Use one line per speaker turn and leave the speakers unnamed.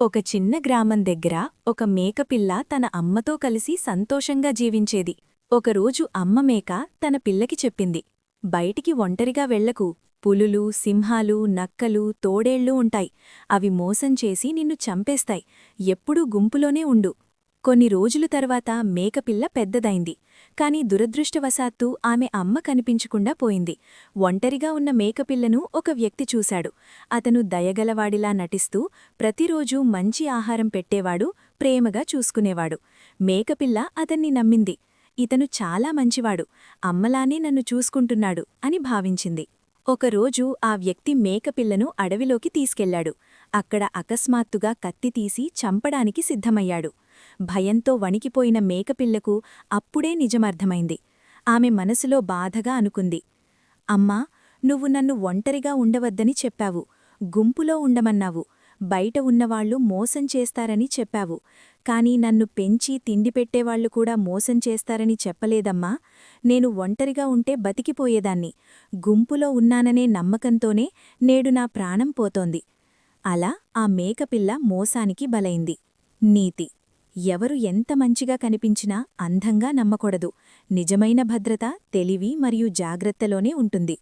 ఒక చిన్న గ్రామం దగ్గర ఒక మేకపిల్ల తన అమ్మతో కలిసి సంతోషంగా జీవించేది. ఒకరోజు అమ్మ మేక తన పిల్లకి చెప్పింది, బయటికి ఒంటరిగా వెళ్లకు. పులులు, సింహాలు, నక్కలు, తోడేళ్లూ ఉంటాయి. అవి మోసం చేసి నిన్ను చంపేస్తాయి. ఎప్పుడూ గుంపులోనే ఉండు. కొన్ని రోజుల తర్వాత మేకపిల్ల పెద్దదైంది. కాని దురదృష్టవశాత్తు ఆమె అమ్మ కనిపించకుండా పోయింది. ఒంటరిగా ఉన్న మేకపిల్లను ఒక వ్యక్తి చూశాడు. అతను దయగలవాడిలా నటిస్తూ ప్రతిరోజూ మంచి ఆహారం పెట్టేవాడు, ప్రేమగా చూసుకునేవాడు. మేకపిల్ల అతన్ని నమ్మింది. ఇతను చాలా మంచివాడు, అమ్మలానే నన్ను చూసుకుంటున్నాడు అని భావించింది. ఒకరోజు ఆ వ్యక్తి మేకపిల్లను అడవిలోకి తీసుకెళ్లాడు. అక్కడ అకస్మాత్తుగా కత్తి తీసి చంపడానికి సిద్ధమయ్యాడు. భయంతో వణికిపోయిన మేకపిల్లకు అప్పుడే నిజమర్థమైంది. ఆమె మనసులో బాధగా అనుకుంది, అమ్మా, నువ్వు నన్ను ఒంటరిగా ఉండవద్దని చెప్పావు, గుంపులో ఉండమన్నావు, బయట ఉన్నవాళ్లు మోసం చేస్తారని చెప్పావు. కాని నన్ను పెంచి తిండి పెట్టేవాళ్లు కూడా మోసం చేస్తారని చెప్పలేదమ్మా. నేను ఒంటరిగా ఉంటే బతికిపోయేదాన్ని. గుంపులో ఉన్నాననే నమ్మకంతోనే నేడు నా ప్రాణం పోతోంది. అలా ఆ మేకపిల్ల మోసానికి బలైంది. నీతి: ఎవరు ఎంత మంచిగా కనిపించినా అంధంగా నమ్మకూడదు. నిజమైన భద్రత తెలివి మరియు జాగ్రత్తలోనే ఉంటుంది.